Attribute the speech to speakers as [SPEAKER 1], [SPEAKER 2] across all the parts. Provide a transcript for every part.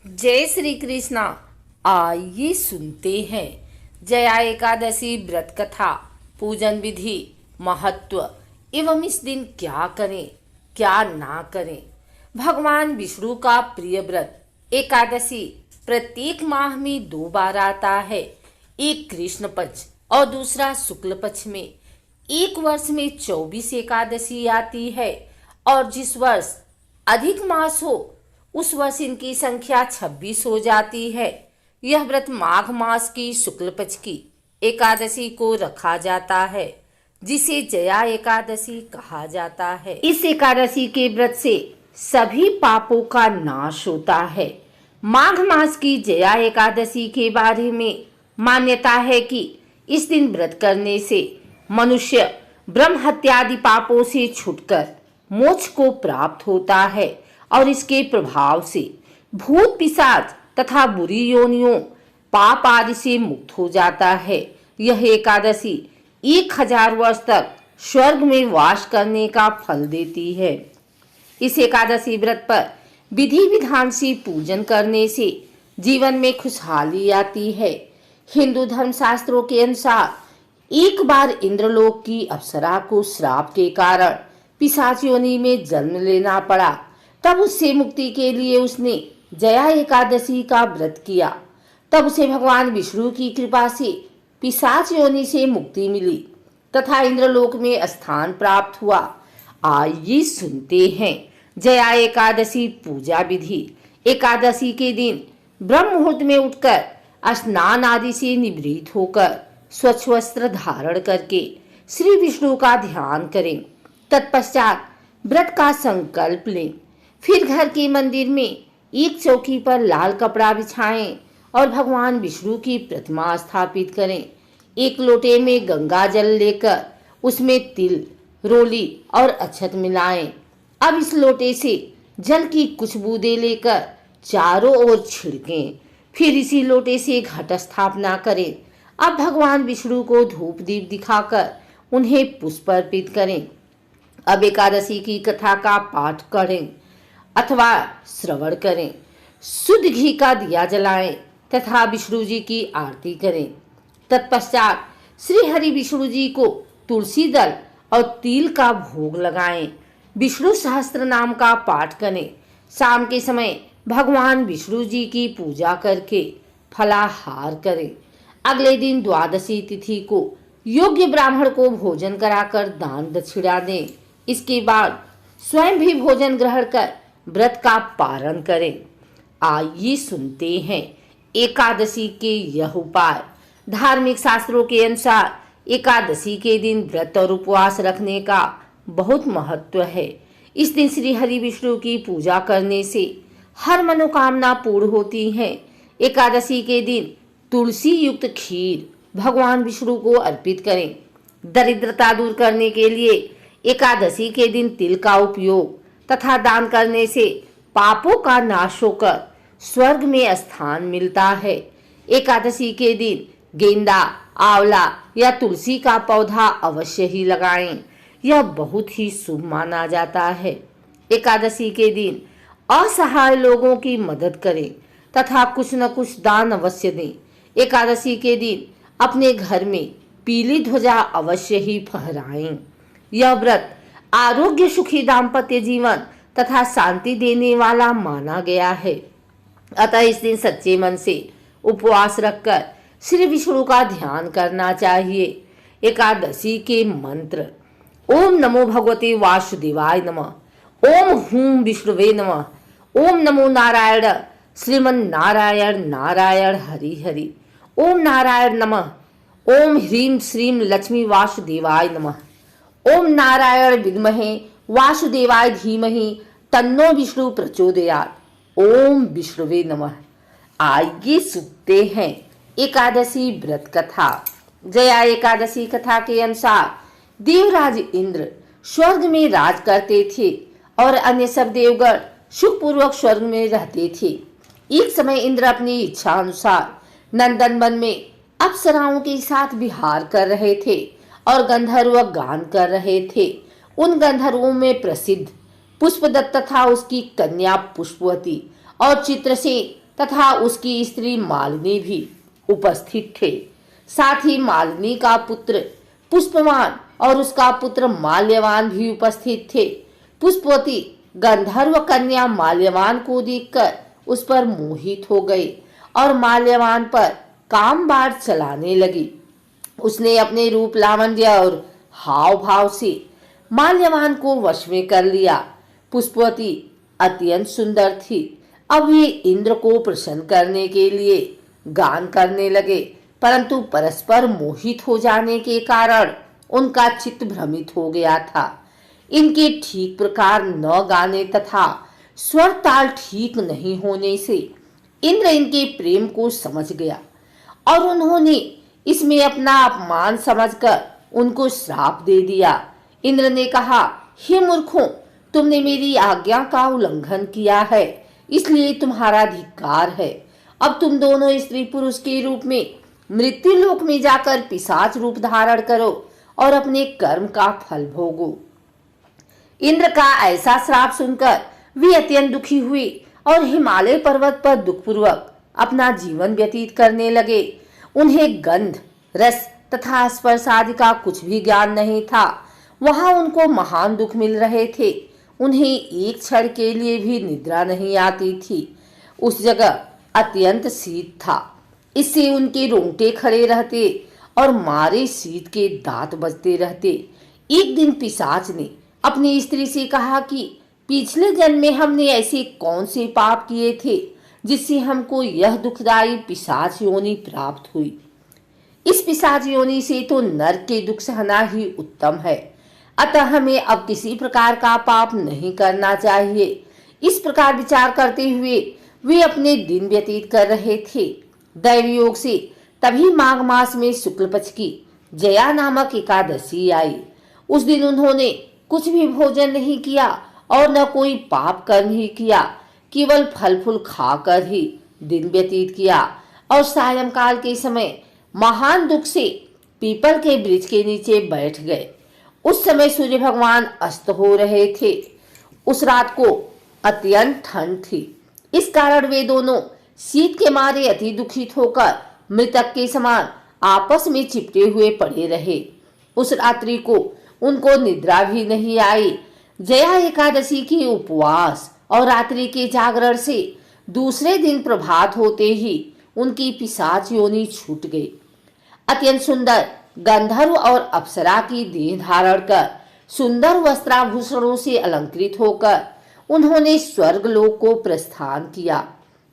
[SPEAKER 1] जय श्री कृष्णा। आइए सुनते हैं जया एकादशी व्रत कथा, पूजन विधि, महत्व एवं इस दिन क्या करें क्या ना करें। भगवान विष्णु का प्रिय व्रत एकादशी प्रत्येक माह में 2 बार आता है। एक कृष्ण पक्ष और दूसरा शुक्ल पक्ष में। एक वर्ष में 24 एकादशी आती है और जिस वर्ष अधिक मास हो उस वर्ष इनकी संख्या 26 हो जाती है। यह व्रत माघ मास की शुक्ल पक्ष की एकादशी को रखा जाता है, जिसे जया एकादशी कहा जाता है। इस एकादशी के व्रत से सभी पापों का नाश होता है। माघ मास की जया एकादशी के बारे में मान्यता है कि इस दिन व्रत करने से मनुष्य ब्रह्म हत्यादि पापों से छूटकर मोक्ष को प्राप्त होता है और इसके प्रभाव से भूत पिशाच तथा बुरी योनियों पाप आदि से मुक्त हो जाता है। यह एकादशी 1000 वर्ष तक स्वर्ग में वास करने का फल देती है। इस एकादशी व्रत पर विधि विधान से पूजन करने से जीवन में खुशहाली आती है। हिंदू धर्म शास्त्रों के अनुसार एक बार इंद्रलोक की अप्सरा को श्राप के कारण पिशाच योनि में जन्म लेना पड़ा। तब उससे मुक्ति के लिए उसने जया एकादशी का व्रत किया। तब उसे भगवान विष्णु की कृपा से पिशाच योनि से मुक्ति मिली तथा इंद्रलोक में स्थान प्राप्त हुआ। आइए सुनते हैं जया एकादशी पूजा विधि। एकादशी के दिन ब्रह्म मुहूर्त में उठकर स्नान आदि से निवृत्त होकर स्वच्छ वस्त्र धारण करके श्री विष्णु का ध्यान करें। तत्पश्चात व्रत का संकल्प लें। फिर घर के मंदिर में एक चौकी पर लाल कपड़ा बिछाएं और भगवान विष्णु की प्रतिमा स्थापित करें। एक लोटे में गंगा जल लेकर उसमें तिल, रोली और अक्षत मिलाएं। अब इस लोटे से जल की कुछ बूंदें लेकर चारों ओर छिड़कें। फिर इसी लोटे से घट स्थापना करें। अब भगवान विष्णु को धूप दीप दिखाकर उन्हें पुष्प अर्पित करें। अब एकादशी की कथा का पाठ करें अथवा श्रवण करें। शुद्ध घी का दिया जलाएं तथा विष्णु जी की आरती करें। तत्पश्चात श्री हरि विष्णु जी को तुलसी दल और तिल का भोग लगाएं। विष्णु सहस्त्र नाम का पाठ करें। शाम के समय भगवान विष्णु जी की पूजा करके फलाहार करें। अगले दिन द्वादशी तिथि को योग्य ब्राह्मण को भोजन कराकर दान दक्षिणा दें। इसके बाद स्वयं भी भोजन ग्रहण कर व्रत का पारण करें। आइए सुनते हैं एकादशी के यह उपाय। धार्मिक शास्त्रों के अनुसार एकादशी के दिन व्रत और उपवास रखने का बहुत महत्व है। इस दिन श्री हरि विष्णु की पूजा करने से हर मनोकामना पूर्ण होती है। एकादशी के दिन तुलसी युक्त खीर भगवान विष्णु को अर्पित करें। दरिद्रता दूर करने के लिए एकादशी के दिन तिल का उपयोग तथा दान करने से पापों का नाश होकर स्वर्ग में स्थान मिलता है। एकादशी के दिन गेंदा, आंवला या तुलसी का पौधा अवश्य ही लगाएं। यह बहुत ही शुभ माना जाता है। एकादशी के दिन असहाय लोगों की मदद करें तथा कुछ न कुछ दान अवश्य दें। एकादशी के दिन अपने घर में पीली ध्वजा अवश्य ही फहराएं। यह व्रत आरोग्य, सुखी दाम्पत्य जीवन तथा शांति देने वाला माना गया है। अतः इस दिन सच्चे मन से उपवास रखकर श्री विष्णु का ध्यान करना चाहिए। एकादशी के मंत्र: ओम नमो भगवते वासुदेवाय नमः, ओम हूं विष्णुवे नमः, ओम नमो नारायण श्रीमन नारायण नारायण हरि हरि, ओम नारायण नमः, ओम ह्रीं श्रीं लक्ष्मी वासुदेवाय नमः, ओम नारायण विद्महे वासुदेवाय धीमहि तन्नो विष्णु प्रचोदयात्, ओम विष्णुवे नमः। आइए सुनते हैं एकादशी व्रत कथा। जया एकादशी कथा के अनुसार देवराज इंद्र स्वर्ग में राज करते थे और अन्य सब देवगण सुखपूर्वक स्वर्ग में रहते थे। एक समय इंद्र अपनी इच्छा अनुसार नंदन वन में अप्सराओं के साथ विहार कर रहे थे और गंधर्व गान कर रहे थे। उन गंधर्वों में प्रसिद्ध पुष्पदत्त तथा उसकी कन्या पुष्पवती और चित्रसेन तथा उसकी स्त्री मालिनी भी उपस्थित थे। साथ ही मालिनी का पुत्र पुष्पवान और उसका पुत्र माल्यवान भी उपस्थित थे। पुष्पवती गंधर्व कन्या माल्यवान को देखकर उस पर मोहित हो गई और माल्यवान पर काम बाढ़ चलाने लगी। उसने अपने रूप लावण्य और हाव भाव से माल्यवान को वश में कर लिया। पुष्पवती अत्यंत सुंदर थी। अब वे इंद्र को प्रसन्न करने के लिए गान करने लगे, परंतु परस्पर मोहित हो जाने के कारण उनका चित्त भ्रमित हो गया था। इनके ठीक प्रकार न गाने तथा स्वर ताल ठीक नहीं होने से इंद्र इनके प्रेम को समझ गया और उन्होंने इसमें अपना अपमान समझकर उनको श्राप दे दिया। इंद्र ने कहा, हे मूर्खों, तुमने मेरी आज्ञा का उल्लंघन किया है, इसलिए तुम्हारा धिक्कार है। अब तुम दोनों स्त्री पुरुष के रूप में मृत्यु लोक में जाकर पिशाच रूप धारण करो और अपने कर्म का फल भोगो। इंद्र का ऐसा श्राप सुनकर वे अत्यंत दुखी हुए और हिमालय पर्वत पर दुखपूर्वक अपना जीवन व्यतीत करने लगे। उन्हें गंध, रस तथा स्पर्श आदि का कुछ भी ज्ञान नहीं था। वहां उनको महान दुख मिल रहे थे। उन्हें एक क्षण के लिए भी निद्रा नहीं आती थी। उस जगह अत्यंत शीत था, इससे उनके रोंगटे खड़े रहते और मारे शीत के दांत बजते रहते। एक दिन पिशाच ने अपनी स्त्री से कहा कि पिछले जन्म में हमने ऐसे कौन से पाप किए थे जिससे हमको यह दुखदायी पिशाच योनि प्राप्त हुई। इस पिशाच योनि से तो नरक के दुख सहना ही उत्तम है, अतः हमें अब किसी प्रकार का पाप नहीं करना चाहिए। इस प्रकार विचार करते हुए वे अपने दिन व्यतीत कर रहे थे। दैवयोग से तभी माघ मास में शुक्ल पक्ष की जया नामक एकादशी आई। उस दिन उन्होंने कुछ भी भोजन नहीं किया और न कोई पाप कर्म ही किया, केवल फल फूल खाकर ही दिन व्यतीत किया और सायंकाल के समय महान दुख से पीपल के वृक्ष के नीचे बैठ गए। उस समय सूर्य भगवान अस्त हो रहे थे। उस रात को अत्यंत ठंड थी, इस कारण वे दोनों शीत के मारे अति दुखित होकर मृतक के समान आपस में चिपटे हुए पड़े रहे। उस रात्रि को उनको निद्रा भी नहीं आई। जया एकादशी के उपवास और रात्रि के जागरण से दूसरे दिन प्रभात होते ही उनकी पिशाच योनि छूट गई। अत्यंत सुंदर गंधर्व और अप्सरा की देह धारण कर सुंदर वस्त्राभूषणों से अलंकृत होकर उन्होंने स्वर्ग लोक को प्रस्थान किया।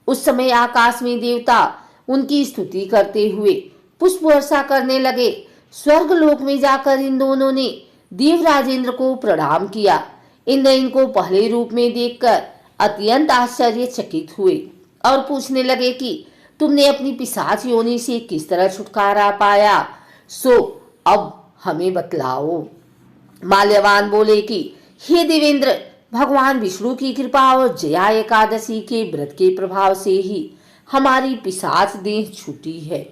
[SPEAKER 1] उस समय आकाश में देवता उनकी स्तुति करते हुए पुष्प वर्षा करने लगे। स्वर्ग लोक में जाकर इन दोनों ने देवराज इंद्र को प्रणाम किया। इंद्र इनको पहले रूप में देखकर अत्यंत आश्चर्यचकित हुए और पूछने लगे कि तुमने अपनी पिशाच योनि से किस तरह छुटकारा पाया, सो अब हमें बतलाओ। माल्यवान बोले कि हे देवेंद्र, भगवान विष्णु की कृपा और जया एकादशी के व्रत के प्रभाव से ही हमारी पिशाच देह छूटी है।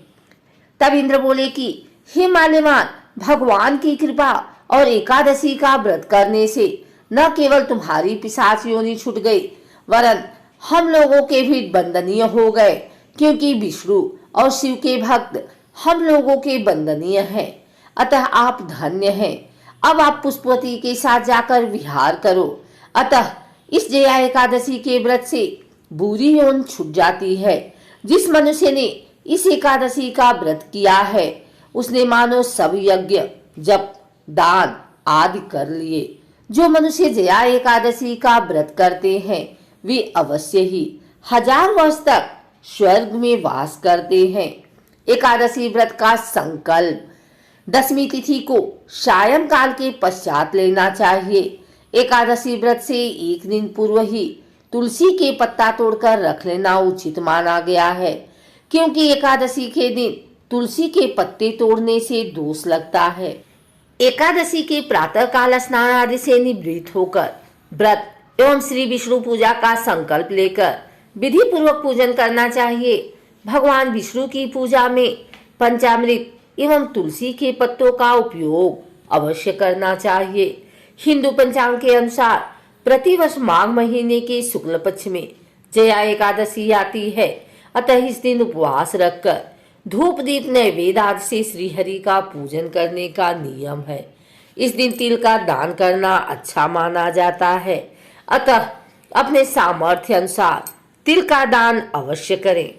[SPEAKER 1] तब इंद्र बोले कि हे माल्यवान, भगवान की कृपा और एकादशी का व्रत करने से न केवल तुम्हारी पिशाच योनि छूट गई, वरन हम लोगों के भी बंदनीय हो गए, क्योंकि विष्णु और शिव के भक्त हम लोगों के बंदनीय हैं। अतः आप धन्य हैं। अब आप पुष्पवती के साथ जाकर विहार करो। अतः इस जया एकादशी के व्रत से बुरी योनि छूट जाती है। जिस मनुष्य ने इस एकादशी का व्रत किया है, उसने मानो सब यज्ञ, जप, दान आदि कर लिए। जो मनुष्य जया एकादशी का व्रत करते हैं, वे अवश्य ही 1000 वर्ष तक स्वर्ग में वास करते हैं। एकादशी व्रत का संकल्प 10वीं तिथि को सायंकाल के पश्चात लेना चाहिए। एकादशी व्रत से एक दिन पूर्व ही तुलसी के पत्ता तोड़कर रख लेना उचित माना गया है, क्योंकि एकादशी के दिन तुलसी के पत्ते तोड़ने से दोष लगता है। एकादशी के प्रातः काल स्नान आदि से निवृत्त होकर व्रत एवं श्री विष्णु पूजा का संकल्प लेकर विधि पूर्वक पूजन करना चाहिए। भगवान विष्णु की पूजा में पंचामृत एवं तुलसी के पत्तों का उपयोग अवश्य करना चाहिए। हिंदू पंचांग के अनुसार प्रतिवर्ष माघ महीने के शुक्ल पक्ष में जया एकादशी आती है, अतः इस दिन उपवास रखकर धूप दीप नैवेद्य आदि से श्रीहरि का पूजन करने का नियम है। इस दिन तिल का दान करना अच्छा माना जाता है, अतः अपने सामर्थ्य अनुसार तिल का दान अवश्य करें।